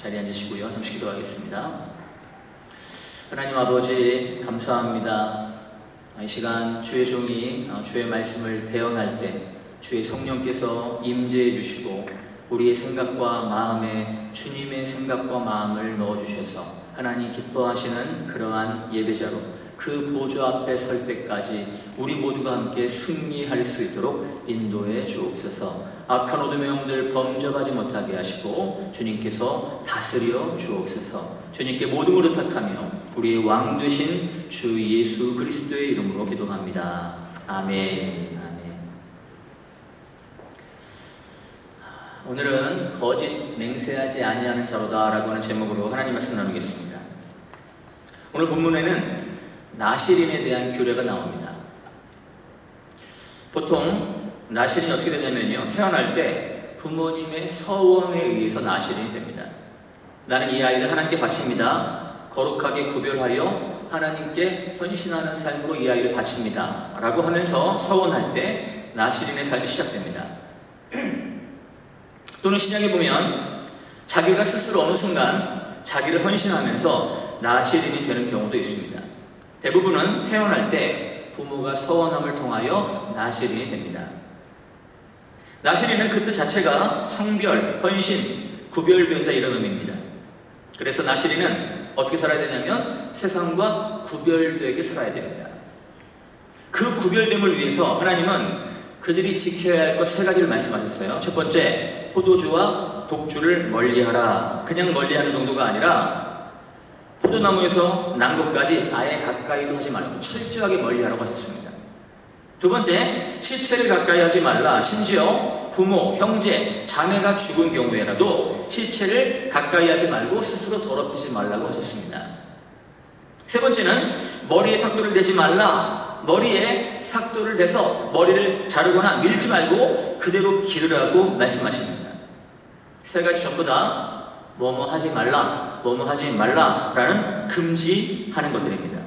자리에 앉으시고요. 잠시 기도하겠습니다. 하나님 아버지 감사합니다. 이 시간 주의 종이 주의 말씀을 대언할 때 주의 성령께서 임재해 주시고 우리의 생각과 마음에 주님의 생각과 마음을 넣어주셔서 하나님 기뻐하시는 그러한 예배자로 그 보좌 앞에 설 때까지 우리 모두가 함께 승리할 수 있도록 인도해 주옵소서. 악한 어둠의 영들 범접하지 못하게 하시고 주님께서 다스려 주옵소서. 주님께 모든 것을 탁하며 우리의 왕 되신 주 예수 그리스도의 이름으로 기도합니다. 아멘. 오늘은 거짓 맹세하지 아니하는 자로다 라고 하는 제목으로 하나님 말씀 나누겠습니다. 오늘 본문에는 나실인에 대한 규례가 나옵니다. 보통 나실인이 어떻게 되냐면요, 태어날 때 부모님의 서원에 의해서 나실인이 됩니다. 나는 이 아이를 하나님께 바칩니다. 거룩하게 구별하여 하나님께 헌신하는 삶으로 이 아이를 바칩니다 라고 하면서 서원할 때 나실인의 삶이 시작됩니다. 또는 신약에 보면 자기가 스스로 어느 순간 자기를 헌신하면서 나실인이 되는 경우도 있습니다. 대부분은 태어날 때 부모가 서원함을 통하여 나실인이 됩니다. 나실인은 그 뜻 자체가 성별, 헌신, 구별된 자 이런 의미입니다. 그래서 나실인은 어떻게 살아야 되냐면 세상과 구별되게 살아야 됩니다. 그 구별됨을 위해서 하나님은 그들이 지켜야 할 것 세 가지를 말씀하셨어요. 첫 번째, 포도주와 독주를 멀리하라. 그냥 멀리하는 정도가 아니라 포도나무에서 난 것까지 아예 가까이도 하지 말고 철저하게 멀리하라고 하셨습니다. 두 번째, 시체를 가까이 하지 말라. 심지어 부모, 형제, 자매가 죽은 경우에라도 시체를 가까이 하지 말고 스스로 더럽히지 말라고 하셨습니다. 세 번째는 머리에 삭도를 대지 말라. 머리에 삭도를 대서 머리를 자르거나 밀지 말고 그대로 기르라고 말씀하십니다. 세 가지 전부 다 뭐뭐 하지 말라, 뭐뭐 하지 말라라는 금지하는 것들입니다.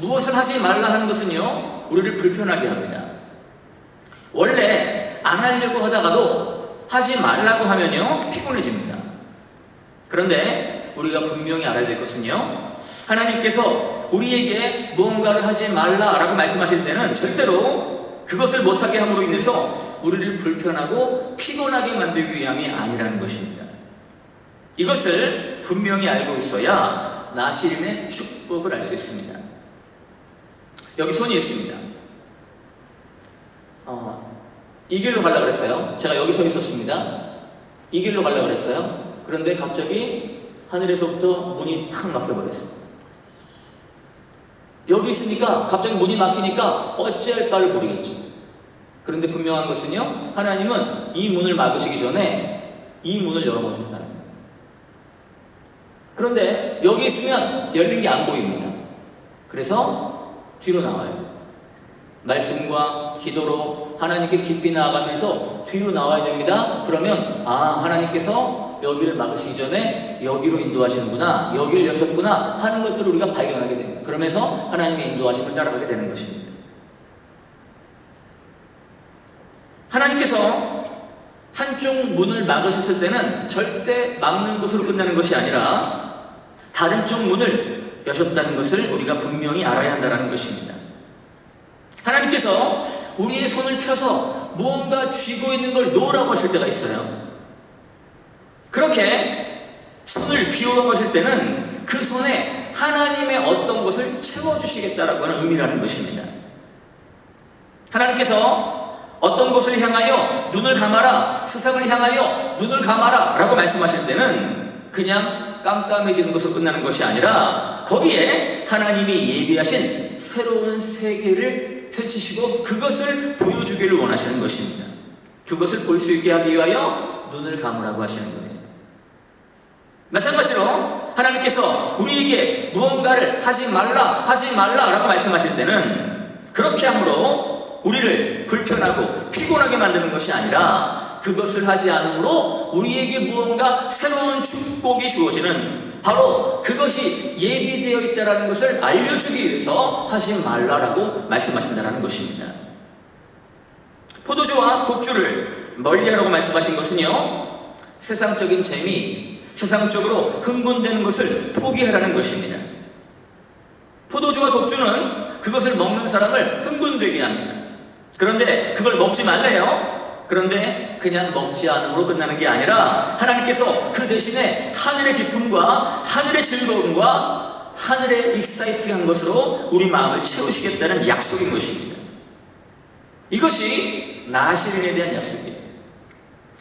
무엇을 하지 말라 하는 것은요, 우리를 불편하게 합니다. 원래 안 하려고 하다가도 하지 말라고 하면요, 피곤해집니다. 그런데 우리가 분명히 알아야 될 것은요, 하나님께서 우리에게 무언가를 하지 말라라고 말씀하실 때는 절대로 그것을 못하게 함으로 인해서 우리를 불편하고 피곤하게 만들기 위함이 아니라는 것입니다. 이것을 분명히 알고 있어야 나실인의 축복을 알 수 있습니다. 여기 손이 있습니다. 이 길로 가려고 그랬어요. 제가 여기 서 있었습니다. 이 길로 가려고 그랬어요. 그런데 갑자기 하늘에서부터 문이 탁 막혀버렸습니다. 여기 있으니까 갑자기 문이 막히니까 어찌할 바를 모르겠지. 그런데 분명한 것은요, 하나님은 이 문을 막으시기 전에 이 문을 열어놓으셨다는 거예요. 그런데 여기 있으면 열린 게 안 보입니다. 그래서 뒤로 나와요. 말씀과 기도로 하나님께 깊이 나아가면서 뒤로 나와야 됩니다. 그러면 하나님께서 여기를 막으시기 전에 여기로 인도하시는구나, 여기를 여셨구나 하는 것들을 우리가 발견하게 됩니다. 그러면서 하나님의 인도하심을 따라가게 되는 것입니다. 하나님께서 한쪽 문을 막으셨을 때는 절대 막는 것으로 끝나는 것이 아니라 다른 쪽 문을 여셨다는 것을 우리가 분명히 알아야 한다는 것입니다. 하나님께서 우리의 손을 펴서 무언가 쥐고 있는 걸 놓으라고 하실 때가 있어요. 그렇게 손을 비우라고 하실 때는 그 손에 하나님의 어떤 것을 채워주시겠다라고 하는 의미라는 것입니다. 하나님께서 어떤 것을 향하여 눈을 감아라, 세상을 향하여 눈을 감아라 라고 말씀하실 때는 그냥 깜깜해지는 것으로 끝나는 것이 아니라 거기에 하나님이 예비하신 새로운 세계를 펼치시고 그것을 보여주기를 원하시는 것입니다. 그것을 볼 수 있게 하기 위하여 눈을 감으라고 하시는 거예요. 마찬가지로 하나님께서 우리에게 무언가를 하지 말라 라고 말씀하실 때는 그렇게 함으로 우리를 불편하고 피곤하게 만드는 것이 아니라 그것을 하지 않으므로 우리에게 무언가 새로운 축복이 주어지는 바로 그것이 예비되어 있다는 것을 알려주기 위해서 하지 말라라고 말씀하신다는 것입니다. 포도주와 독주를 멀리하라고 말씀하신 것은요, 세상적인 재미, 세상적으로 흥분되는 것을 포기하라는 것입니다. 포도주와 독주는 그것을 먹는 사람을 흥분되게 합니다. 그런데 그걸 먹지 말래요. 그런데 그냥 먹지 않음으로 끝나는 게 아니라 하나님께서 그 대신에 하늘의 기쁨과 하늘의 즐거움과 하늘의 익사이팅한 것으로 우리 마음을 채우시겠다는 약속인 것입니다. 이것이 나시린에 대한 약속이에요.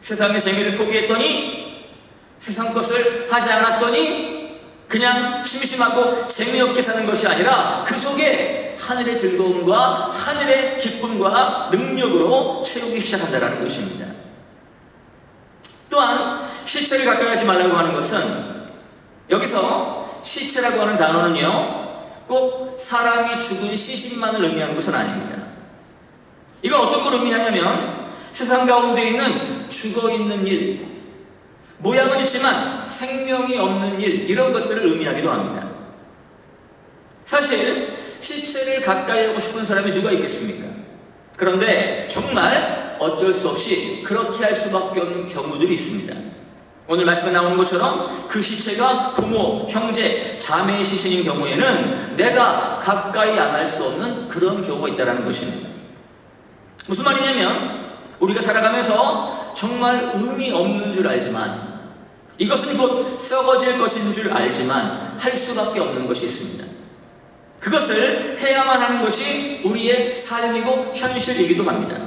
세상의 재미를 포기했더니, 세상 것을 하지 않았더니 그냥 심심하고 재미없게 사는 것이 아니라 그 속에 하늘의 즐거움과 하늘의 기쁨과 능력으로 채우기 시작한다는 것입니다. 또한 시체를 가까이 하지 말라고 하는 것은, 여기서 시체라고 하는 단어는요, 꼭 사람이 죽은 시신만을 의미하는 것은 아닙니다. 이건 어떤 걸 의미하냐면 세상 가운데 있는 죽어있는 일, 모양은 있지만 생명이 없는 일, 이런 것들을 의미하기도 합니다. 사실 시체를 가까이 하고 싶은 사람이 누가 있겠습니까? 그런데 정말 어쩔 수 없이 그렇게 할 수밖에 없는 경우들이 있습니다. 오늘 말씀에 나오는 것처럼 그 시체가 부모, 형제, 자매의 시신인 경우에는 내가 가까이 안 할 수 없는 그런 경우가 있다는 것입니다. 무슨 말이냐면 우리가 살아가면서 정말 의미 없는 줄 알지만, 이것은 곧 썩어질 것인 줄 알지만 할 수밖에 없는 것이 있습니다. 그것을 해야만 하는 것이 우리의 삶이고 현실이기도 합니다.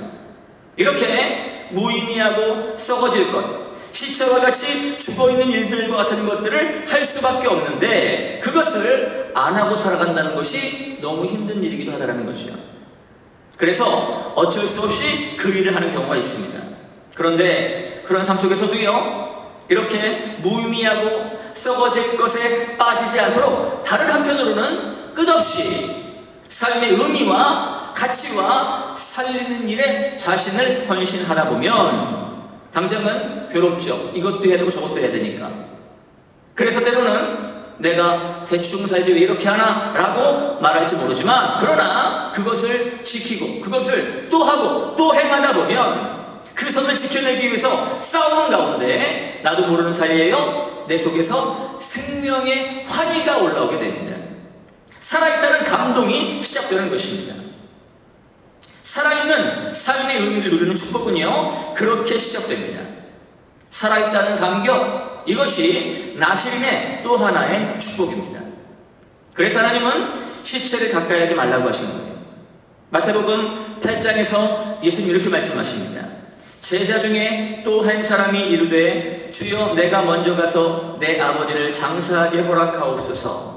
이렇게 무의미하고 썩어질 것, 시체와 같이 죽어있는 일들과 같은 것들을 할 수밖에 없는데 그것을 안 하고 살아간다는 것이 너무 힘든 일이기도 하다는 거죠. 그래서 어쩔 수 없이 그 일을 하는 경우가 있습니다. 그런데 그런 삶 속에서도요, 이렇게 무의미하고 썩어질 것에 빠지지 않도록 다른 한편으로는 끝없이 삶의 의미와 가치와 살리는 일에 자신을 헌신하다 보면 당장은 괴롭죠. 이것도 해야 되고 저것도 해야 되니까. 그래서 때로는 내가 대충 살지 왜 이렇게 하나? 라고 말할지 모르지만, 그러나 그것을 지키고 그것을 또 하고 또 행하다 보면 그 선을 지켜내기 위해서 싸우는 가운데 나도 모르는 사이에요, 내 속에서 생명의 환희가 올라오게 됩니다. 살아있다는 감동이 시작되는 것입니다. 살아있는 삶의 의미를 누리는 축복은요, 그렇게 시작됩니다. 살아있다는 감격, 이것이 나시린의 또 하나의 축복입니다. 그래서 하나님은 시체를 가까이 하지 말라고 하신 거예요. 마태복음 8장에서 예수님 이렇게 말씀하십니다. 제자 중에 또 한 사람이 이르되 주여 내가 먼저 가서 내 아버지를 장사하게 허락하옵소서.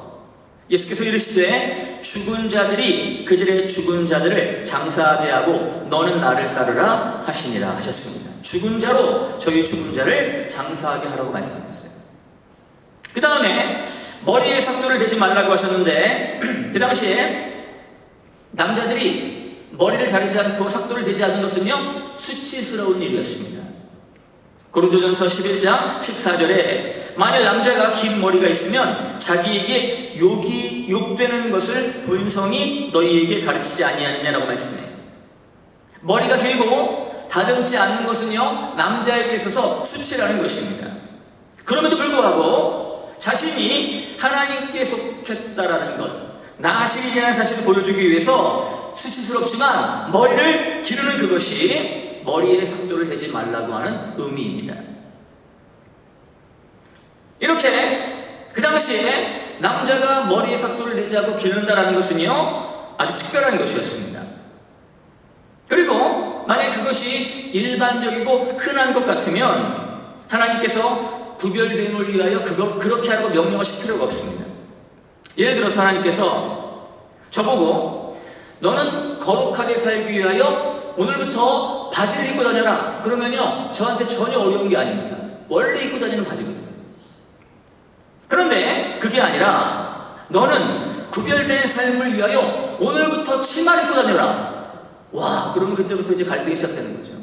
예수께서 이르시되 죽은 자들이 그들의 죽은 자들을 장사하게 하고 너는 나를 따르라 하시니라 하셨습니다. 죽은 자로 저희 죽은 자를 장사하게 하라고 말씀하셨어요. 그 다음에 머리에 삭도를 대지 말라고 하셨는데 그 당시에 남자들이 머리를 자르지 않고 삭도를 대지 않는 것은요, 수치스러운 일이었습니다. 고린도전서 11장 14절에 만일 남자가 긴 머리가 있으면 자기에게 욕되는 것을 본성이 너희에게 가르치지 아니하느냐라고 말씀해요. 머리가 길고 다듬지 않는 것은요, 남자에게 있어서 수치라는 것입니다. 그럼에도 불구하고 자신이 하나님께 속했다라는 것, 나시린이라는 사실을 보여주기 위해서 수치스럽지만 머리를 기르는 그것이 머리에 삭도를 대지 말라고 하는 의미입니다. 이렇게 그 당시에 남자가 머리에 삭도를 대지 않고 기른다는 것은요, 아주 특별한 것이었습니다. 그리고 만약에 그것이 일반적이고 흔한 것 같으면 하나님께서 구별됨을 위하여 그렇게 하라고 명령하실 필요가 없습니다. 예를 들어서 하나님께서 저보고 너는 거룩하게 살기 위하여 오늘부터 바지를 입고 다녀라. 그러면요, 저한테 전혀 어려운 게 아닙니다. 원래 입고 다니는 바지거든요. 그런데 그게 아니라 너는 구별된 삶을 위하여 오늘부터 치마를 입고 다녀라. 와, 그러면 그때부터 이제 갈등이 시작되는 거죠.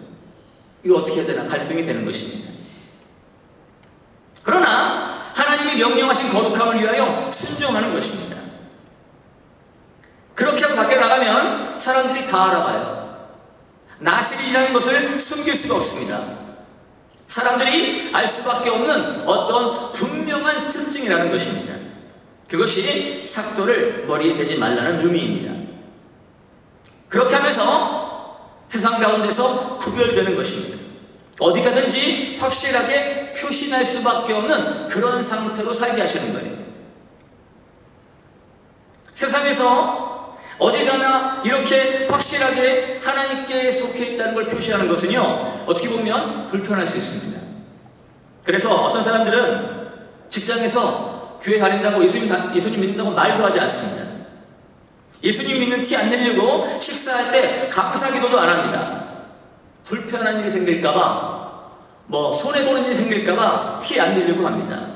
이거 어떻게 해야 되나? 갈등이 되는 것입니다. 그러나 하나님이 명령하신 거룩함을 위하여 순종하는 것입니다. 그렇게 하고 밖에 나가면 사람들이 다 알아봐요. 나시린이라는 것을 숨길 수가 없습니다. 사람들이 알 수밖에 없는 어떤 분명한 특징이라는 것입니다. 그것이 삭도를 머리에 대지 말라는 의미입니다. 그렇게 하면서 세상 가운데서 구별되는 것입니다. 어디 가든지 확실하게 표시날 수밖에 없는 그런 상태로 살게 하시는 거예요. 세상에서 어디 가나 이렇게 확실하게 하나님께 속해 있다는 걸 표시하는 것은요, 어떻게 보면 불편할 수 있습니다. 그래서 어떤 사람들은 직장에서 교회 다닌다고 예수님 믿는다고 말도 하지 않습니다. 예수님 믿는 티 안 내려고 식사할 때 감사기도도 안 합니다. 불편한 일이 생길까봐, 손해보는 일이 생길까봐 티 안 내려고 합니다.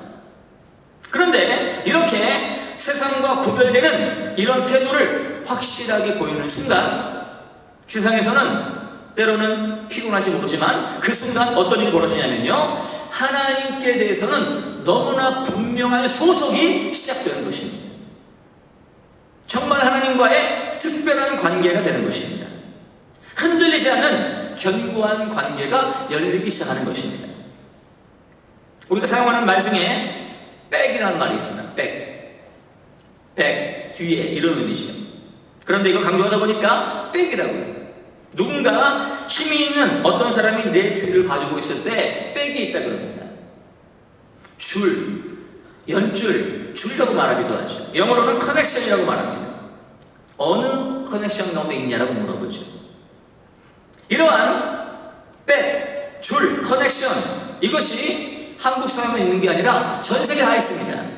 그런데 이렇게 세상과 구별되는 이런 태도를 확실하게 보이는 순간, 세상에서는 때로는 피곤할지 모르지만 그 순간 어떤 일이 벌어지냐면요, 하나님께 대해서는 너무나 분명한 소속이 시작되는 것입니다. 정말 하나님과의 특별한 관계가 되는 것입니다. 흔들리지 않는 견고한 관계가 열리기 시작하는 것입니다. 우리가 사용하는 말 중에 백이라는 말이 있습니다. 백, 뒤에 이런 의미죠. 그런데 이걸 강조하다 보니까 백이라고 해요. 누군가 힘이 있는 어떤 사람이 내 뒤를 봐주고 있을 때 백이 있다 그럽니다. 연줄, 줄이라고 말하기도 하죠. 영어로는 커넥션이라고 말합니다. 어느 커넥션 가운데 있냐라고 물어보죠. 이러한 백, 줄, 커넥션, 이것이 한국 사회만 있는 게 아니라 전 세계에 다 있습니다.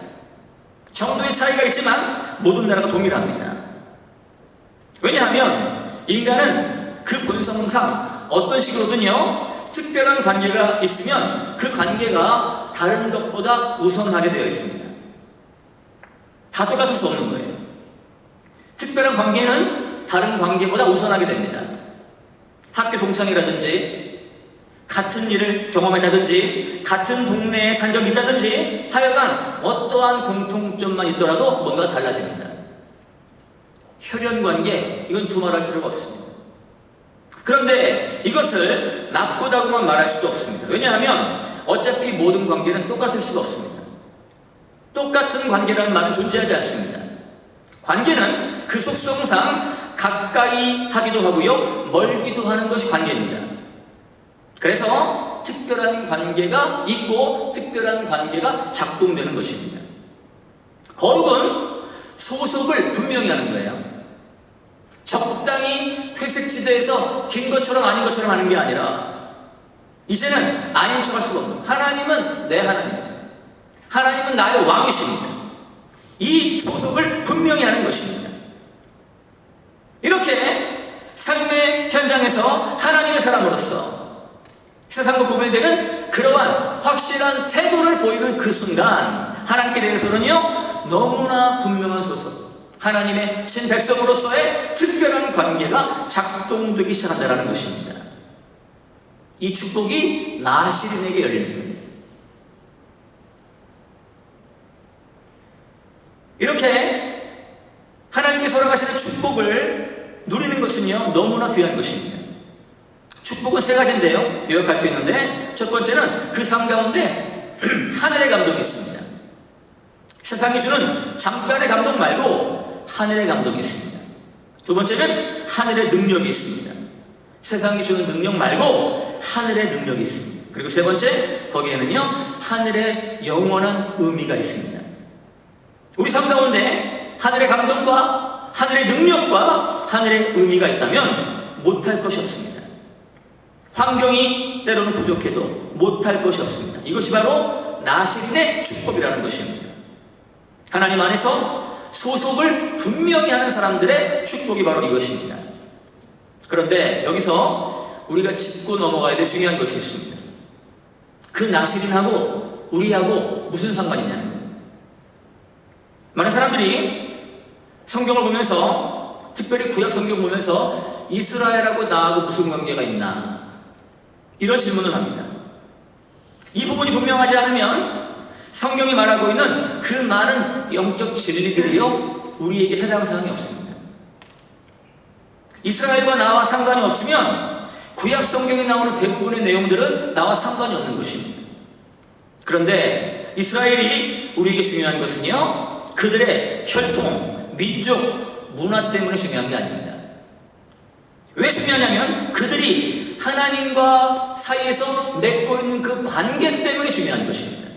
정도의 차이가 있지만 모든 나라가 동일합니다. 왜냐하면 인간은 그 본성상 어떤 식으로든요, 특별한 관계가 있으면 그 관계가 다른 것보다 우선하게 되어 있습니다. 다 똑같을 수 없는 거예요. 특별한 관계는 다른 관계보다 우선하게 됩니다. 학교 동창이라든지 같은 일을 경험했다든지 같은 동네에 산 적이 있다든지 하여간 어떠한 공통점만 있더라도 뭔가 달라집니다. 혈연관계, 이건 두말할 필요가 없습니다. 그런데 이것을 나쁘다고만 말할 수도 없습니다. 왜냐하면 어차피 모든 관계는 똑같을 수가 없습니다. 똑같은 관계라는 말은 존재하지 않습니다. 관계는 그 속성상 가까이 하기도 하고요, 멀기도 하는 것이 관계입니다. 그래서 특별한 관계가 있고 특별한 관계가 작동되는 것입니다. 거룩은 소속을 분명히 하는 거예요. 적당히 회색지대에서 긴 것처럼 아닌 것처럼 하는 게 아니라 이제는 아닌 척 할 수가 없는, 하나님은 내 하나님이세요. 하나님은 나의 왕이십니다. 이 소속을 분명히 하는 것입니다. 이렇게 삶의 현장에서 하나님의 사람으로서 세상과 구별되는 그러한 확실한 태도를 보이는 그 순간, 하나님께 대해서는요, 너무나 분명한 소속, 하나님의 친백성으로서의 특별한 관계가 작동되기 시작한다는 것입니다. 이 축복이 나시린에게 열리는 거예요. 이렇게 하나님께서 허락하시는 축복을 누리는 것은요, 너무나 귀한 것입니다. 축복은 세 가지인데요, 요약할 수 있는데, 첫 번째는 그 삶 가운데 하늘의 감동이 있습니다. 세상이 주는 잠깐의 감동 말고 하늘의 감동이 있습니다. 두 번째는 하늘의 능력이 있습니다. 세상이 주는 능력 말고 하늘의 능력이 있습니다. 그리고 세 번째, 거기에는요, 하늘의 영원한 의미가 있습니다. 우리 삶 가운데 하늘의 감동과 하늘의 능력과 하늘의 의미가 있다면 못할 것이 없습니다. 환경이 때로는 부족해도 못할 것이 없습니다. 이것이 바로 나시린의 축복이라는 것입니다. 하나님 안에서 소속을 분명히 하는 사람들의 축복이 바로 이것입니다. 그런데 여기서 우리가 짚고 넘어가야 될 중요한 것이 있습니다. 그 나시린하고 우리하고 무슨 상관이 있냐는 거예요. 많은 사람들이 성경을 보면서, 특별히 구약 성경 보면서 이스라엘하고 나하고 무슨 관계가 있나, 이런 질문을 합니다. 이 부분이 분명하지 않으면 성경이 말하고 있는 그 많은 영적 진리들이요, 우리에게 해당 사항이 없습니다. 이스라엘과 나와 상관이 없으면 구약 성경에 나오는 대부분의 내용들은 나와 상관이 없는 것입니다. 그런데 이스라엘이 우리에게 중요한 것은요, 그들의 혈통, 민족, 문화 때문에 중요한 게 아닙니다. 왜 중요하냐면 그들이 하나님과 사이에서 맺고 있는 그 관계 때문에 중요한 것입니다.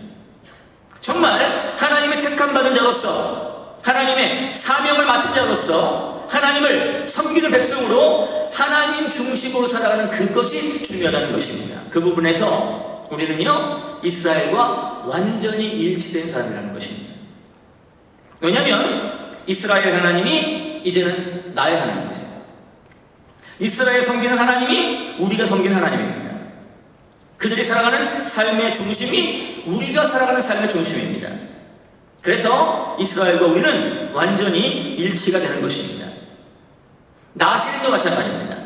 정말 하나님의 택함받은 자로서, 하나님의 사명을 맡은 자로서 하나님을 섬기는 백성으로 하나님 중심으로 살아가는 그것이 중요하다는 것입니다. 그 부분에서 우리는요, 이스라엘과 완전히 일치된 사람이라는 것입니다. 왜냐하면 이스라엘 하나님이 이제는 나의 하나님이세요. 이스라엘 섬기는 하나님이 우리가 섬기는 하나님입니다. 그들이 살아가는 삶의 중심이 우리가 살아가는 삶의 중심입니다. 그래서 이스라엘과 우리는 완전히 일치가 되는 것입니다. 나실인도 마찬가지입니다.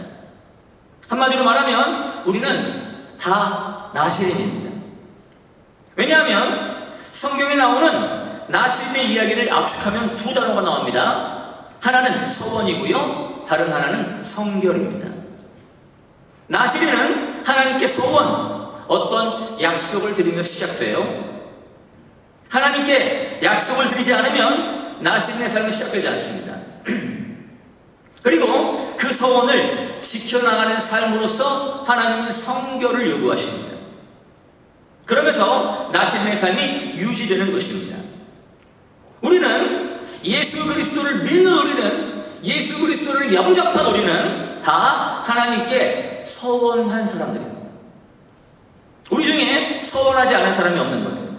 한마디로 말하면 우리는 다 나실인입니다. 왜냐하면 성경에 나오는 나실의 이야기를 압축하면 두 단어가 나옵니다. 하나는 서원이고요, 다른 하나는 성결입니다. 나실인은 하나님께 서원, 어떤 약속을 드리면서 시작돼요. 하나님께 약속을 드리지 않으면 나실인의 삶은 시작되지 않습니다. 그리고 그 서원을 지켜나가는 삶으로서 하나님은 성결을 요구하십니다. 그러면서 나실인의 삶이 유지되는 것입니다. 우리는 예수 그리스도를 믿는 우리는, 예수 그리스도를 영접한 우리는 다 하나님께 서원한 사람들입니다. 우리 중에 서원하지 않은 사람이 없는 거예요.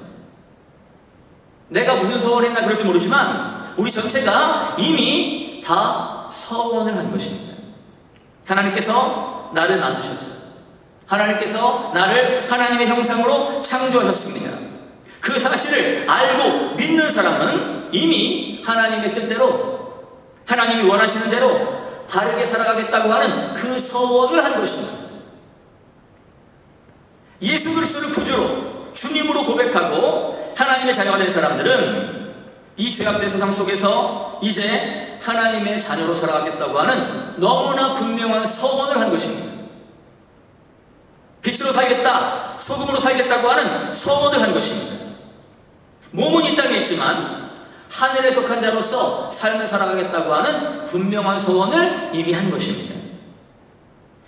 내가 무슨 서원했나 그럴지 모르지만 우리 전체가 이미 다 서원을 한 것입니다. 하나님께서 나를 만드셨어요. 하나님께서 나를 하나님의 형상으로 창조하셨습니다. 그 사실을 알고 믿는 사람은 이미 하나님의 뜻대로, 하나님이 원하시는 대로 바르게 살아가겠다고 하는 그 서원을 한 것입니다. 예수 그리스도를 구주로, 주님으로 고백하고 하나님의 자녀가 된 사람들은 이 죄악된 세상 속에서 이제 하나님의 자녀로 살아가겠다고 하는 너무나 분명한 서원을 한 것입니다. 빛으로 살겠다, 소금으로 살겠다고 하는 서원을 한 것입니다. 몸은 이 땅에 있지만 하늘에 속한 자로서 삶을 살아가겠다고 하는 분명한 서원을 이미 한 것입니다.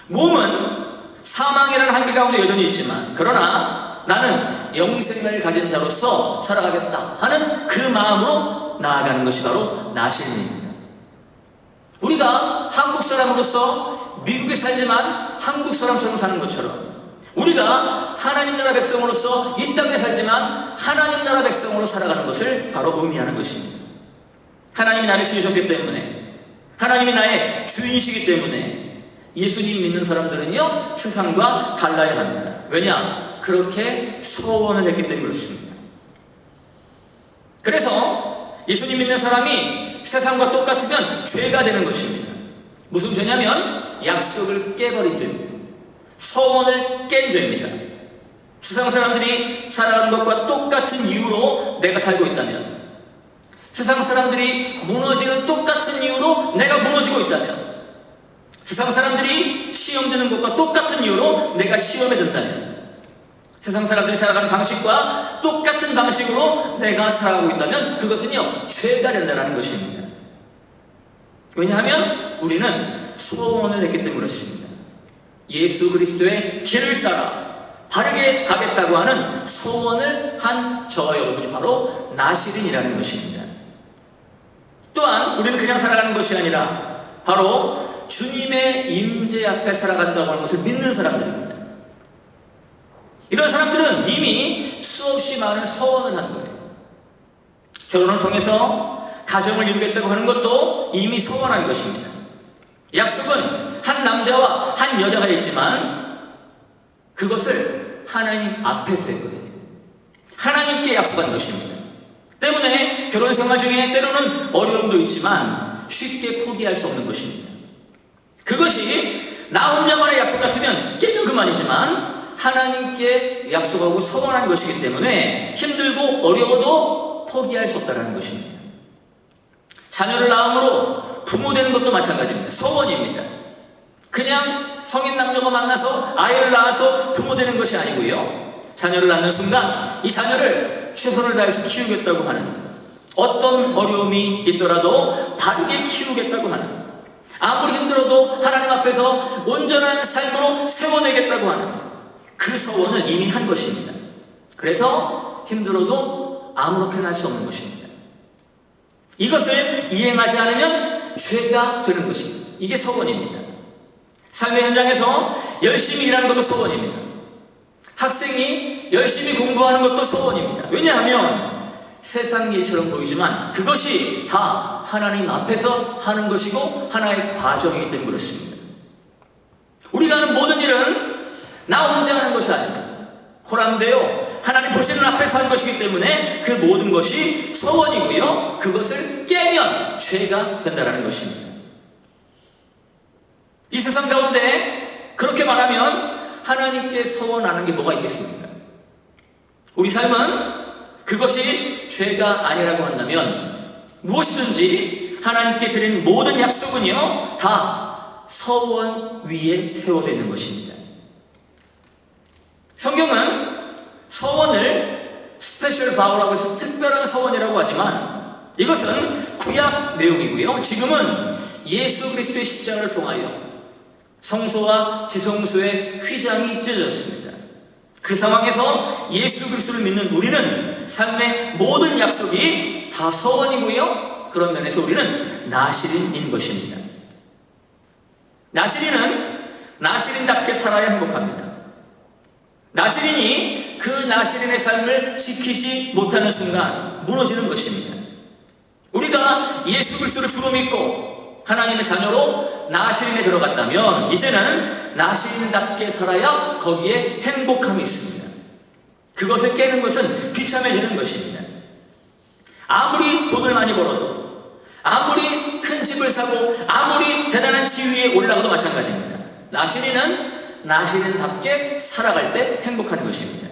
몸은 사망이라는 한계 가운데 여전히 있지만, 그러나 나는 영생을 가진 자로서 살아가겠다 하는 그 마음으로 나아가는 것이 바로 나실인입니다. 우리가 한국 사람으로서 미국에 살지만 한국 사람처럼 사는 것처럼, 우리가 하나님 나라 백성으로서 이 땅에 살지만 하나님 나라 백성으로 살아가는 것을 바로 의미하는 것입니다. 하나님이 나를 지으셨기 때문에, 하나님이 나의 주인이시기 때문에 예수님 믿는 사람들은요, 세상과 달라야 합니다. 왜냐? 그렇게 서원을 했기 때문에 그렇습니다. 그래서 예수님 믿는 사람이 세상과 똑같으면 죄가 되는 것입니다. 무슨 죄냐면 약속을 깨버린 죄입니다. 서원을 깬 죄입니다. 세상 사람들이 살아가는 것과 똑같은 이유로 내가 살고 있다면, 세상 사람들이 무너지는 똑같은 이유로 내가 무너지고 있다면, 세상 사람들이 시험 드는 것과 똑같은 이유로 내가 시험에 든다면, 세상 사람들이 살아가는 방식과 똑같은 방식으로 내가 살아가고 있다면 그것은요, 죄가 된다는 것입니다. 왜냐하면 우리는 서원을 했기 때문에 그렇습니다. 예수 그리스도의 길을 따라 바르게 가겠다고 하는 서원을 한 저와 여러분이 바로 나실인이라는 것입니다. 또한 우리는 그냥 살아가는 것이 아니라 바로 주님의 임재 앞에 살아간다고 하는 것을 믿는 사람들입니다. 이런 사람들은 이미 수없이 많은 서원을 한 거예요. 결혼을 통해서 가정을 이루겠다고 하는 것도 이미 서원한 것입니다. 약속은 한 남자와 한 여자가 있지만 그것을 하나님 앞에서 했거든요. 하나님께 약속한 것입니다. 때문에 결혼 생활 중에 때로는 어려움도 있지만 쉽게 포기할 수 없는 것입니다. 그것이 나 혼자만의 약속 같으면 깨면 그만이지만 하나님께 약속하고 서원한 것이기 때문에 힘들고 어려워도 포기할 수 없다는 것입니다. 자녀를 낳음으로 부모 되는 것도 마찬가지입니다. 서원입니다. 그냥 성인 남녀가 만나서 아이를 낳아서 부모 되는 것이 아니고요. 자녀를 낳는 순간 이 자녀를 최선을 다해서 키우겠다고 하는, 어떤 어려움이 있더라도 바르게 키우겠다고 하는, 아무리 힘들어도 하나님 앞에서 온전한 삶으로 세워내겠다고 하는 그 서원을 이미 한 것입니다. 그래서 힘들어도 아무렇게나 할 수 없는 것입니다. 이것을 이행하지 않으면 죄가 되는 것입니다. 이게 서원입니다. 삶의 현장에서 열심히 일하는 것도 서원입니다. 학생이 열심히 공부하는 것도 서원입니다. 왜냐하면 세상 일처럼 보이지만 그것이 다 하나님 앞에서 하는 것이고 하나의 과정이기 때문에 그렇습니다. 우리가 하는 모든 일은 나 혼자 하는 것이 아닙니다. 코람되어 하나님 보시는 앞에서 하는 것이기 때문에 그 모든 것이 서원이고요. 그것을 깨면 죄가 된다는 것입니다. 이 세상 가운데 그렇게 말하면 하나님께 서원하는 게 뭐가 있겠습니까? 우리 삶은 그것이 죄가 아니라고 한다면 무엇이든지 하나님께 드린 모든 약속은요 다 서원 위에 세워져 있는 것입니다. 성경은 서원을 스페셜 바우라고 해서 특별한 서원이라고 하지만 이것은 구약 내용이고요. 지금은 예수 그리스도의 십자가를 통하여 성소와 지성소의 휘장이 찢어졌습니다. 그 상황에서 예수 그리스도를 믿는 우리는 삶의 모든 약속이 다 서원이고요. 그런 면에서 우리는 나시린인 것입니다. 나시린은 나시린답게 살아야 행복합니다. 나시린이 그 나시린의 삶을 지키지 못하는 순간 무너지는 것입니다. 우리가 예수 그리스도를 주로 믿고 하나님의 자녀로 나시린에 들어갔다면 이제는 나시린답게 살아야 거기에 행복함이 있습니다. 그것을 깨는 것은 비참해지는 것입니다. 아무리 돈을 많이 벌어도, 아무리 큰 집을 사고, 아무리 대단한 지위에 올라가도 마찬가지입니다. 나시린은 나시린답게 살아갈 때 행복한 것입니다.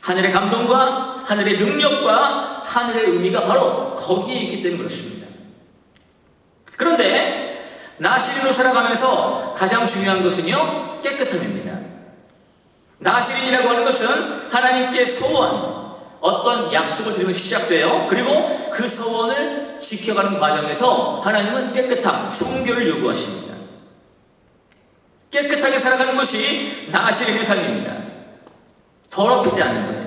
하늘의 감동과 하늘의 능력과 하늘의 의미가 바로 거기에 있기 때문에 그렇습니다. 그런데 나시린으로 살아가면서 가장 중요한 것은요 깨끗함입니다. 나시린이라고 하는 것은 하나님께 소원, 어떤 약속을 드리면서 시작돼요. 그리고 그 소원을 지켜가는 과정에서 하나님은 깨끗함, 성결을 요구하십니다. 깨끗하게 살아가는 것이 나시린의 삶입니다. 더럽히지 않는 거예요.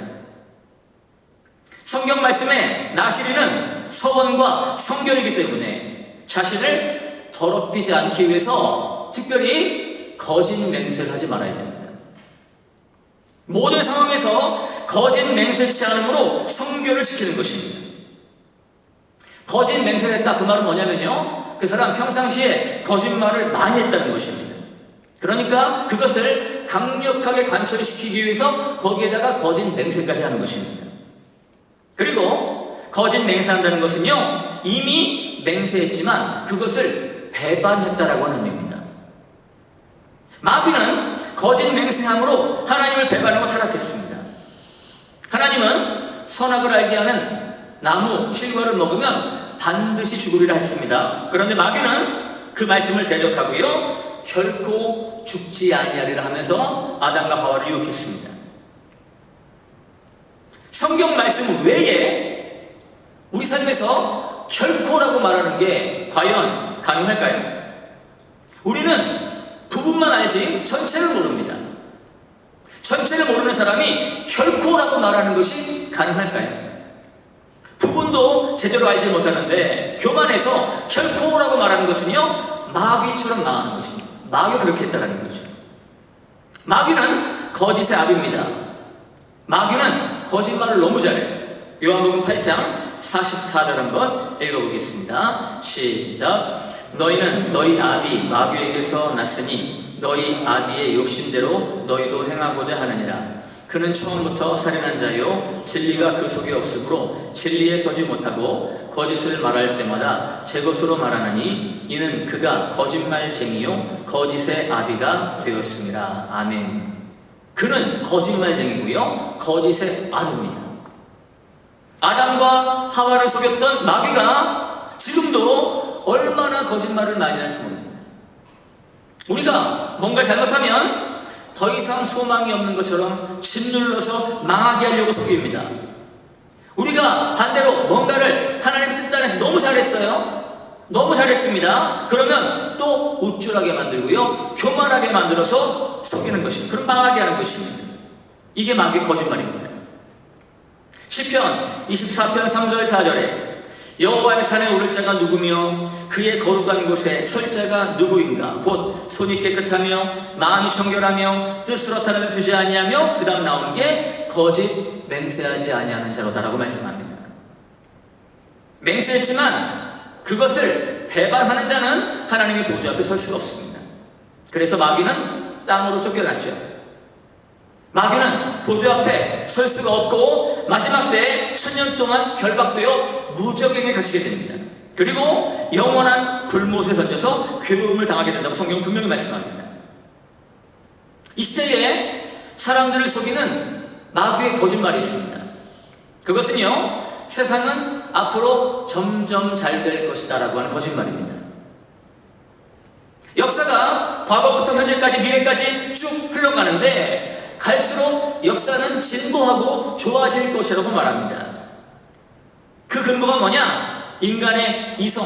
성경 말씀에 나시린은 서원과 성결이기 때문에 자신을 더럽히지 않기 위해서 특별히 거짓 맹세를 하지 말아야 됩니다. 모든 상황에서 거짓 맹세치 않음으로 성결을 지키는 것입니다. 거짓 맹세를 했다, 그 말은 뭐냐면요 그 사람 평상시에 거짓말을 많이 했다는 것입니다. 그러니까 그것을 강력하게 관철시키기 위해서 거기에다가 거짓 맹세까지 하는 것입니다. 그리고 거짓 맹세한다는 것은요 이미 맹세했지만 그것을 배반했다라고 하는 의미입니다. 마귀는 거짓 맹세함으로 하나님을 배반하고 타락했습니다. 하나님은 선악을 알게 하는 나무 실과를 먹으면 반드시 죽으리라 했습니다. 그런데 마귀는 그 말씀을 대적하고요 결코 죽지 아니하리라 하면서 아담과 하와를 유혹했습니다. 성경 말씀 외에 우리 삶에서 결코라고 말하는 게 과연 가능할까요? 우리는 부분만 알지 전체를 모릅니다. 전체를 모르는 사람이 결코라고 말하는 것이 가능할까요? 부분도 제대로 알지 못하는데 교만해서 결코라고 말하는 것은요 마귀처럼 망하는 것입니다. 마귀가 그렇게 했다는 거죠. 마귀는 거짓의 아비입니다. 마귀는 거짓말을 너무 잘해요. 요한복음 8장 44절 한번 읽어보겠습니다. 시작. 너희는 너희 아비 마귀에게서 났으니 너희 아비의 욕심대로 너희도 행하고자 하느니라. 그는 처음부터 살인한 자요 진리가 그 속에 없으므로 진리에 서지 못하고 거짓을 말할 때마다 제 것으로 말하나니 이는 그가 거짓말쟁이요 거짓의 아비가 되었습니다. 아멘. 그는 거짓말쟁이고요 거짓의 아비입니다. 아담과 하와를 속였던 마귀가 지금도 얼마나 거짓말을 많이 하는지 모릅니다. 우리가 뭔가를 잘못하면 더 이상 소망이 없는 것처럼 짓눌러서 망하게 하려고 속입니다. 우리가 반대로 뭔가를 하나님의 뜻 안에서 너무 잘했어요. 너무 잘했습니다. 그러면 또 우쭐하게 만들고요, 교만하게 만들어서 속이는 것입니다. 그럼 망하게 하는 것입니다. 이게 마귀의 거짓말입니다. 시편 24편 3절 4절에 여호와의 산에 오를 자가 누구며 그의 거룩한 곳에 설 자가 누구인가? 곧 손이 깨끗하며 마음이 정결하며 뜻을 허탄한 데 두지 아니하며, 그 다음 나오는 게 거짓 맹세하지 아니하는 자로다라고 말씀합니다. 맹세했지만 그것을 배반하는 자는 하나님의 보좌 앞에 설 수가 없습니다. 그래서 마귀는 땅으로 쫓겨났죠. 마귀는 보좌 앞에 설 수가 없고 마지막 때에 1000년 동안 결박되어 무적행에 갇히게 됩니다. 그리고 영원한 불못에 던져서 괴로움을 당하게 된다고 성경은 분명히 말씀합니다. 이 시대에 사람들을 속이는 마귀의 거짓말이 있습니다. 그것은요, 세상은 앞으로 점점 잘 될 것이다 라고 하는 거짓말입니다. 역사가 과거부터 현재까지 미래까지 쭉 흘러가는데 갈수록 역사는 진보하고 좋아질 것이라고 말합니다. 그 근거가 뭐냐? 인간의 이성,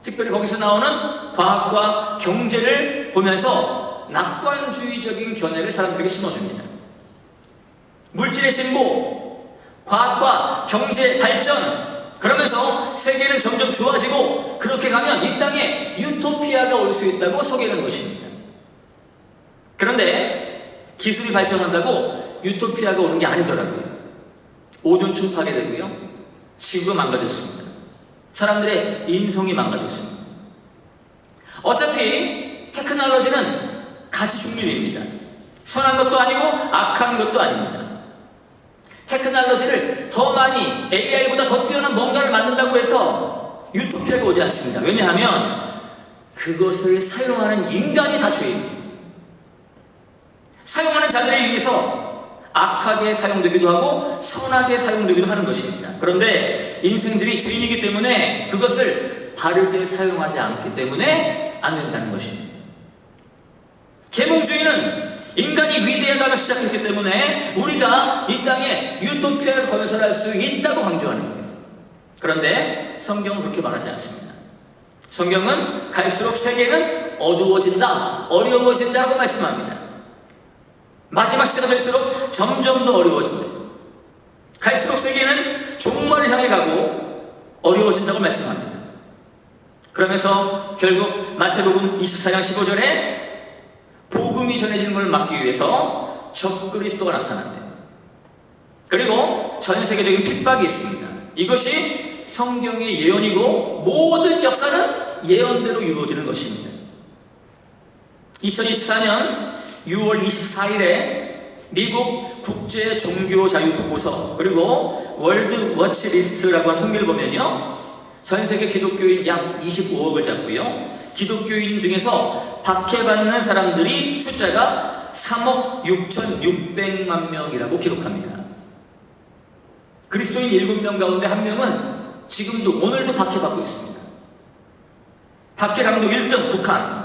특별히 거기서 나오는 과학과 경제를 보면서 낙관주의적인 견해를 사람들에게 심어줍니다. 물질의 진보, 과학과 경제 발전, 그러면서 세계는 점점 좋아지고 그렇게 가면 이 땅에 유토피아가 올 수 있다고 속이는 것입니다. 그런데 기술이 발전한다고 유토피아가 오는 게 아니더라고요. 오존층 파괴되고요, 지구가 망가졌습니다. 사람들의 인성이 망가졌습니다. 어차피 테크놀로지는 가치 중립입니다. 선한 것도 아니고 악한 것도 아닙니다. 테크놀로지를 더 많이, AI보다 더 뛰어난 뭔가를 만든다고 해서 유토피아가 오지 않습니다. 왜냐하면 그것을 사용하는 인간이 다 죄입니다. 사용하는 자들에 의해서 악하게 사용되기도 하고 선하게 사용되기도 하는 것입니다. 그런데 인생들이 주인이기 때문에 그것을 바르게 사용하지 않기 때문에 안 된다는 것입니다. 계몽주의는 인간이 위대하다며 시작했기 때문에 우리가 이 땅에 유토피아를 건설할 수 있다고 강조하는 거예요. 그런데 성경은 그렇게 말하지 않습니다. 성경은 갈수록 세계는 어두워진다, 어려워진다고 말씀합니다. 마지막 시대가 될수록 점점 더 어려워진다. 갈수록 세계는 종말을 향해 가고 어려워진다고 말씀합니다. 그러면서 결국 마태복음 24장 15절에 복음이 전해지는 것을 막기 위해서 적그리스도가 나타난대요. 그리고 전 세계적인 핍박이 있습니다. 이것이 성경의 예언이고 모든 역사는 예언대로 이루어지는 것입니다. 2024년 6월 24일에 미국 국제 종교 자유 보고서 그리고 월드 워치 리스트라고 하는 통계를 보면요, 전 세계 기독교인 약 25억을 잡고요, 기독교인 중에서 박해받는 사람들이 숫자가 3억 6,600만 명이라고 기록합니다. 그리스도인 7명 가운데 1명은 지금도 오늘도 박해받고 있습니다. 박해량도 1등 북한,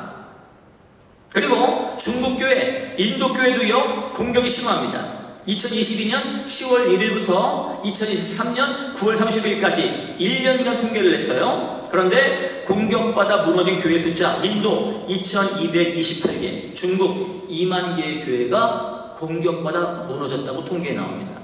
그리고 중국교회, 인도교회도요 공격이 심합니다. 2022년 10월 1일부터 2023년 9월 30일까지 1년간 통계를 냈어요. 그런데 공격받아 무너진 교회 숫자, 인도 2228개, 중국 2만 개의 교회가 공격받아 무너졌다고 통계에 나옵니다.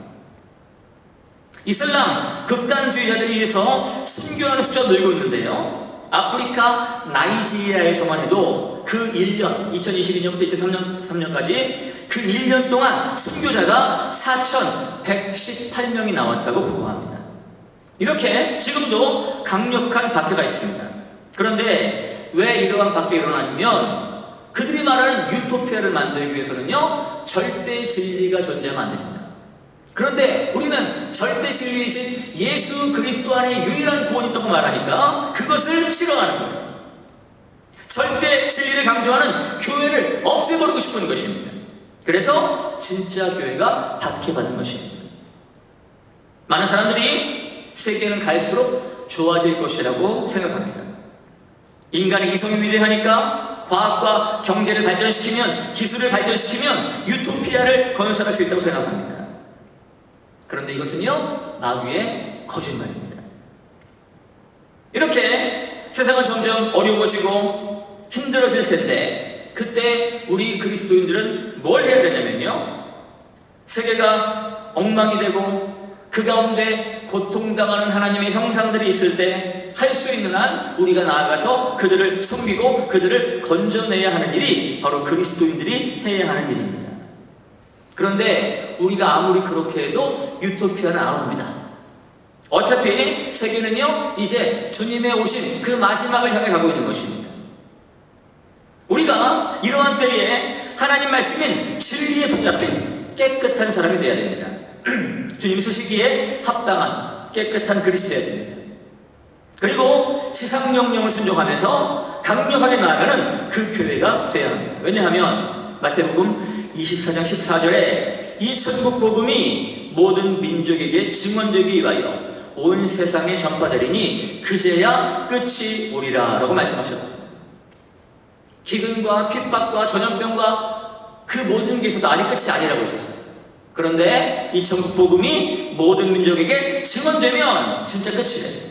이슬람 극단주의자들에 의해서 순교하는 숫자가 늘고 있는데요, 아프리카 나이지리아에서만 해도 그 1년, 2022년부터 2023년까지 그 1년 동안 순교자가 4,118명이 나왔다고 보고합니다. 이렇게 지금도 강력한 박해가 있습니다. 그런데 왜 이러한 박해가 일어나냐면 그들이 말하는 유토피아를 만들기 위해서는요, 절대 진리가 존재하면 안 됩니다. 그런데 우리는 절대 진리이신 예수 그리스도 안에 유일한 구원이 있다고 말하니까 그것을 싫어하는 거예요. 절대 진리를 강조하는 교회를 없애버리고 싶은 것입니다. 그래서 진짜 교회가 박해받은 것입니다. 많은 사람들이 세계는 갈수록 좋아질 것이라고 생각합니다. 인간의 이성이 위대하니까 과학과 경제를 발전시키면, 기술을 발전시키면 유토피아를 건설할 수 있다고 생각합니다. 그런데 이것은요, 마귀의 거짓말입니다. 이렇게 세상은 점점 어려워지고 힘들어질 텐데, 그때 우리 그리스도인들은 뭘 해야 되냐면요, 세계가 엉망이 되고 그 가운데 고통당하는 하나님의 형상들이 있을 때 할 수 있는 한 우리가 나아가서 그들을 섬기고 그들을 건져내야 하는 일이 바로 그리스도인들이 해야 하는 일입니다. 그런데 우리가 아무리 그렇게 해도 유토피아는 안 옵니다. 어차피 세계는요, 이제 주님의 오신 그 마지막을 향해 가고 있는 것입니다. 우리가 이러한 때에 하나님 말씀인 진리에 붙잡힌 깨끗한 사람이 되어야 됩니다. 주님 쓰시기에 합당한 깨끗한 그리스도여야 됩니다. 그리고 지상명령을 순종하면서 강력하게 나아가는 그 교회가 되어야 합니다. 왜냐하면 마태복음 24장 14절에 이 천국 복음이 모든 민족에게 증언되기 위하여 온 세상에 전파되리니 그제야 끝이 오리라 라고 말씀하셨다. 기근과 핍박과 전염병과 그 모든 게 있어도 아직 끝이 아니라고 하셨어요. 그런데 이 천국 복음이 모든 민족에게 증언되면 진짜 끝이래요.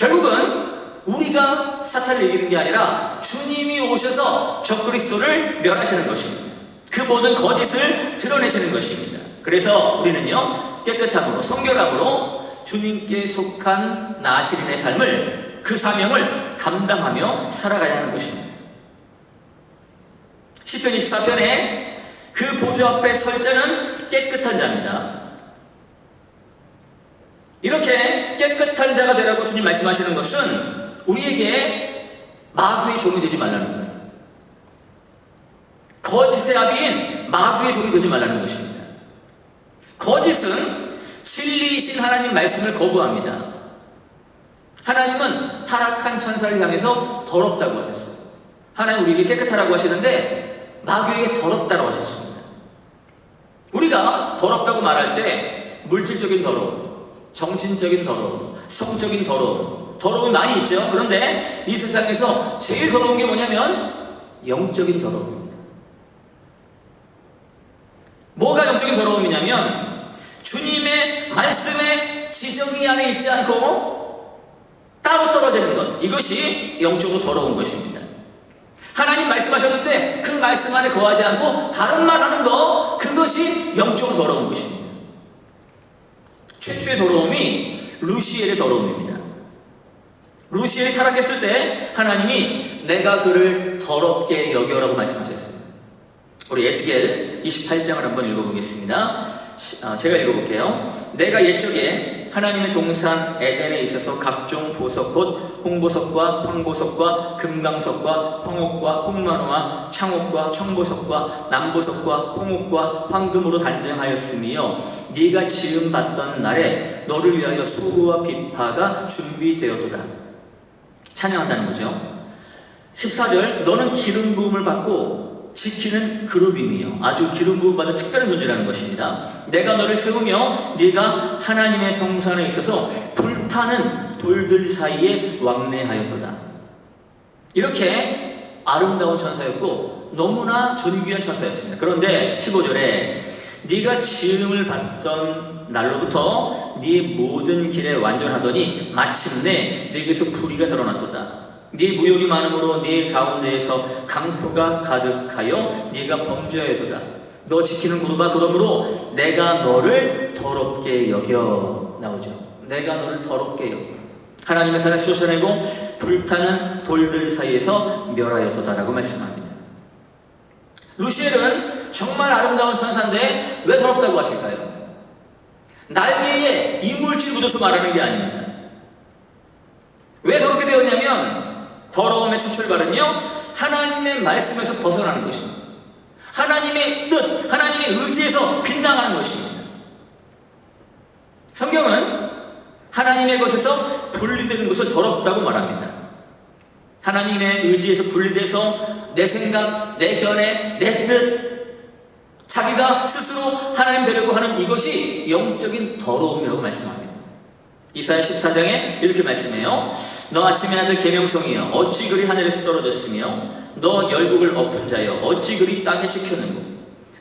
결국은 우리가 사탄을 이기는 게 아니라 주님이 오셔서 적그리스도를 멸하시는 것입니다. 그 모든 거짓을 드러내시는 것입니다. 그래서 우리는요, 깨끗함으로 성결함으로 주님께 속한 나시린의 삶을, 그 사명을 감당하며 살아가야 하는 것입니다. 시편 24편에 그 보좌 앞에 설 자는 깨끗한 자입니다. 이렇게 깨끗한 자가 되라고 주님 말씀하시는 것은 우리에게 마귀의 종이 되지 말라는 거예요. 거짓의 아비인 마귀의 종이 되지 말라는 것입니다. 거짓은 진리이신 하나님 말씀을 거부합니다. 하나님은 타락한 천사를 향해서 더럽다고 하셨어요. 하나님 우리에게 깨끗하라고 하시는데 마귀에게 더럽다고 하셨습니다. 우리가 더럽다고 말할 때 물질적인 더러움, 정신적인 더러움, 성적인 더러움, 더러움이 많이 있죠. 그런데 이 세상에서 제일 더러운 게 뭐냐면 영적인 더러움입니다. 뭐가 영적인 더러움이냐면 주님의 말씀의 지정이 안에 있지 않고 따로 떨어지는 것, 이것이 영적으로 더러운 것입니다. 하나님 말씀하셨는데 그 말씀 안에 거하지 않고 다른 말 하는 것, 그것이 영적으로 더러운 것입니다. 최초의 더러움이 루시엘의 더러움입니다. 루시엘이 타락했을 때 하나님이 내가 그를 더럽게 여겨라고 말씀하셨어요. 우리 에스겔 28장을 한번 읽어보겠습니다. 제가 읽어볼게요. 내가 옛적에 하나님의 동산 에덴에 있어서 각종 보석 곧 홍보석과 황보석과 금강석과 황옥과 홍만호와 창옥과 청보석과 남보석과 홍옥과 황금으로 단장하였으며 네가 지음 받던 날에 너를 위하여 소고와 비파가 준비되었도다. 찬양한다는 거죠. 14절 너는 기름 부음을 받고 지키는 그룹이며 아주 기름 부음 받은 특별한 존재라는 것입니다. 내가 너를 세우며 네가 하나님의 성산에 있어서 불타는 돌들 사이에 왕래하였도다. 이렇게 아름다운 천사였고 너무나 존귀한 천사였습니다. 그런데 15절에 네가 지음을 받던 날로부터 네 모든 길에 완전하더니 마침내 네게서 불의가 드러났도다. 네 무욕이 많음으로 네 가운데에서 강포가 가득하여 네가 범죄하여도다. 너 지키는 그룹아 그러므로 내가 너를 더럽게 여겨. 나오죠. 내가 너를 더럽게 여겨. 하나님의 산에서 쫓아내고 불타는 돌들 사이에서 멸하였도다라고 말씀합니다. 루시엘은 정말 아름다운 천사인데 왜 더럽다고 하실까요? 날개에 이물질 묻어서 말하는 게 아닙니다. 왜 더럽게 되었냐면 더러움의 출발은요, 하나님의 말씀에서 벗어나는 것입니다. 하나님의 뜻, 하나님의 의지에서 빗나가는 것입니다. 성경은 하나님의 것에서 분리되는 것을 더럽다고 말합니다. 하나님의 의지에서 분리돼서 내 생각, 내 견해, 내 뜻, 자기가 스스로 하나님 되려고 하는 이것이 영적인 더러움이라고 말씀합니다. 이사야 14장에 이렇게 말씀해요. 너 아침의 아들 계명성이여 어찌 그리 하늘에서 떨어졌으며 너 열국을 엎은 자여 어찌 그리 땅에 찍혔는고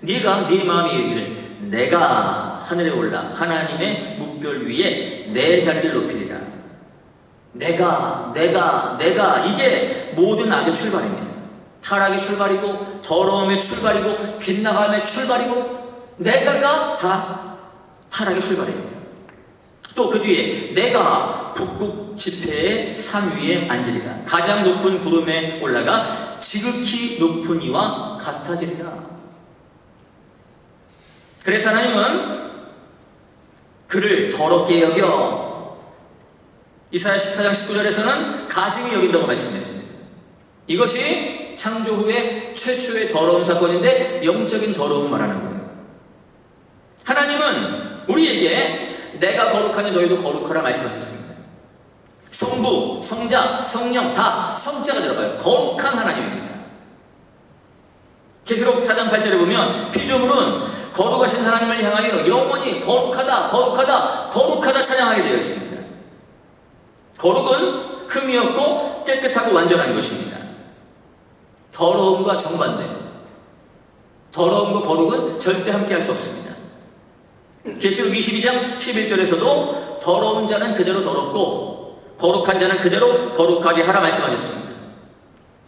네가 네 마음에 이르기를 내가 하늘에 올라 하나님의 묵별 위에 내 자리를 높이리라. 내가 이게 모든 악의 출발입니다. 타락의 출발이고 더러움의 출발이고 빗나감의 출발이고 내가가 다 타락의 출발입니다. 또 그 뒤에 내가 북극 지폐의 산 위에 앉으리라. 가장 높은 구름에 올라가 지극히 높은 이와 같아지리라. 그래서 하나님은 그를 더럽게 여겨 이사야 14장 19절에서는 가증히 여긴다고 말씀했습니다. 이것이 창조 후에 최초의 더러운 사건인데 영적인 더러움을 말하는 거예요. 하나님은 우리에게 내가 거룩하니 너희도 거룩하라 말씀하셨습니다. 성부, 성자, 성령 다 성자가 들어가요. 거룩한 하나님입니다. 계시록 4장 8절에 보면 피조물은 거룩하신 하나님을 향하여 영원히 거룩하다 거룩하다 거룩하다 찬양하게 되어 있습니다. 거룩은 흠이 없고 깨끗하고 완전한 것입니다. 더러움과 정반대. 더러움과 거룩은 절대 함께 할 수 없습니다. 계시록 22장 11절에서도 더러운 자는 그대로 더럽고 거룩한 자는 그대로 거룩하게 하라 말씀하셨습니다.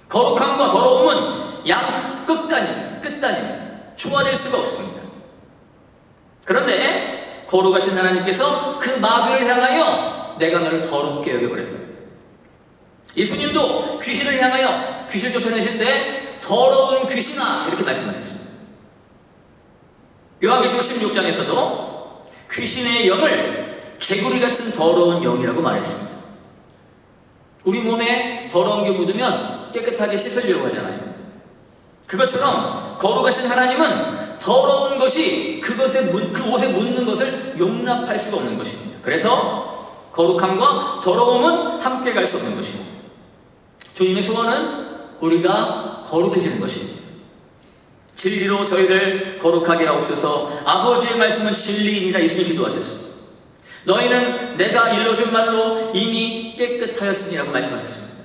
거룩함과 더러움은 양 끝단입니다. 초화될 수가 없습니다. 그런데 거룩하신 하나님께서 그 마귀를 향하여 내가 너를 더럽게 여겨버렸다. 예수님도 귀신을 향하여 귀신을 쫓아내실 때 더러운 귀신아 이렇게 말씀하셨습니다. 요한계시록 16장에서도 귀신의 영을 개구리 같은 더러운 영이라고 말했습니다. 우리 몸에 더러운 게 묻으면 깨끗하게 씻으려고 하잖아요. 그것처럼 거룩하신 하나님은 더러운 것이 그 옷에 묻는 것을 용납할 수가 없는 것입니다. 그래서 거룩함과 더러움은 함께 갈 수 없는 것입니다. 주님의 소원은 우리가 거룩해지는 것입니다. 진리로 저희를 거룩하게 하옵소서. 아버지의 말씀은 진리이니라 예수님 기도하셨습니다. 너희는 내가 일러준 말로 이미 깨끗하였으니라고 말씀하셨습니다.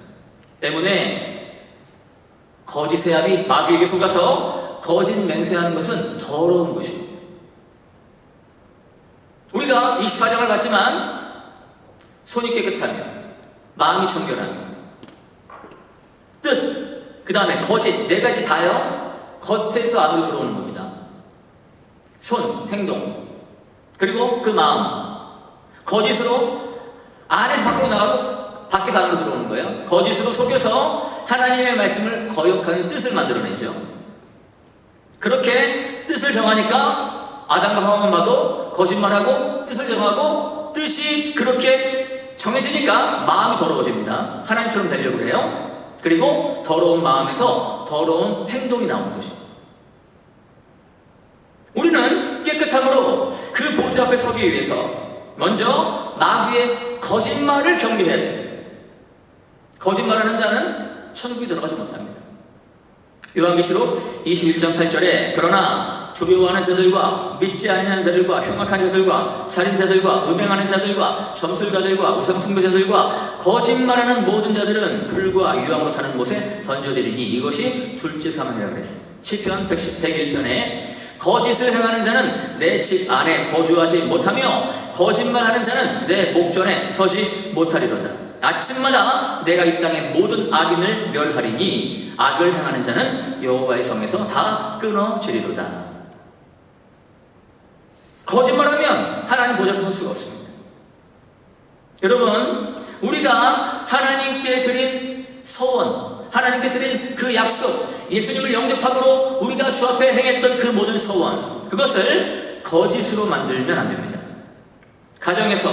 때문에 거짓의 압이 마귀에게 속아서 거짓 맹세하는 것은 더러운 것입니다. 우리가 24장을 봤지만 손이 깨끗하며 마음이 청결하며 뜻, 그 다음에 거짓 네 가지 다요. 겉에서 안으로 들어오는 겁니다. 손, 행동, 그리고 그 마음. 거짓으로 안에서 밖으로 나가고 밖에서 안으로 들어오는 거예요. 거짓으로 속여서 하나님의 말씀을 거역하는 뜻을 만들어내죠. 그렇게 뜻을 정하니까 아담과 하와만 봐도 거짓말하고 뜻을 정하고 뜻이 그렇게 정해지니까 마음이 더러워집니다. 하나님처럼 되려고 해요. 그리고 더러운 마음에서 더러운 행동이 나오는 것입니다. 우리는 깨끗함으로 그 보좌 앞에 서기 위해서 먼저 마귀의 거짓말을 경계해야 됩니다. 거짓말하는 자는 천국에 들어가지 못합니다. 요한계시록 21장 8절에 그러나 두려워하는 자들과 믿지 아니하는 자들과 흉악한 자들과 살인자들과 음행하는 자들과 점술가들과 우상숭배자들과 거짓말하는 모든 자들은 불과 유황으로 타는 곳에 던져지리니 이것이 둘째 사망이라고 그랬어요. 시편 101편에 거짓을 행하는 자는 내 집 안에 거주하지 못하며 거짓말하는 자는 내 목전에 서지 못하리로다. 아침마다 내가 이 땅의 모든 악인을 멸하리니 악을 행하는 자는 여호와의 성에서 다 끊어지리로다. 거짓말하면 하나님 보좌 앞에 설 수가 없습니다. 여러분, 우리가 하나님께 드린 서원, 하나님께 드린 그 약속, 예수님을 영접함으로 우리가 주 앞에 행했던 그 모든 서원, 그것을 거짓으로 만들면 안 됩니다. 가정에서,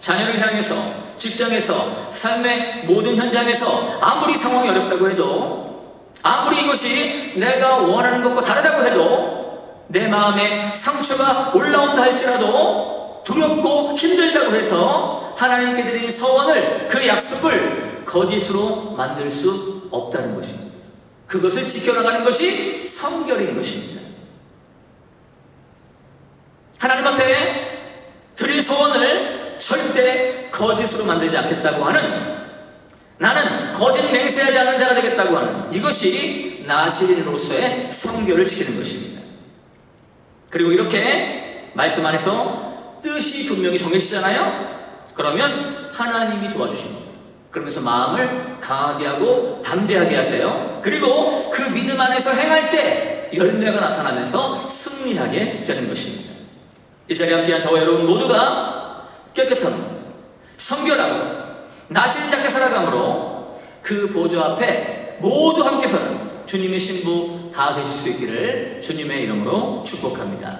자녀를 향해서, 직장에서, 삶의 모든 현장에서 아무리 상황이 어렵다고 해도, 아무리 이것이 내가 원하는 것과 다르다고 해도, 내 마음에 상처가 올라온다 할지라도 두렵고 힘들다고 해서 하나님께 드린 서원을, 그 약속을 거짓으로 만들 수 없다는 것입니다. 그것을 지켜나가는 것이 성결인 것입니다. 하나님 앞에 드린 소원을 절대 거짓으로 만들지 않겠다고 하는, 나는 거짓 맹세하지 않는 자가 되겠다고 하는, 이것이 나시린으로서의 성결을 지키는 것입니다. 그리고 이렇게 말씀 안에서 뜻이 분명히 정해지잖아요. 그러면 하나님이 도와주십니다. 그러면서 마음을 강하게 하고 담대하게 하세요. 그리고 그 믿음 안에서 행할 때 열매가 나타나면서 승리하게 되는 것입니다. 이 자리에 함께한 저와 여러분 모두가 깨끗함으로, 성결함으로, 나시린답게 살아감으로 그 보좌 앞에 모두 함께 서는 주님의 신부 다 되실 수 있기를 주님의 이름으로 축복합니다.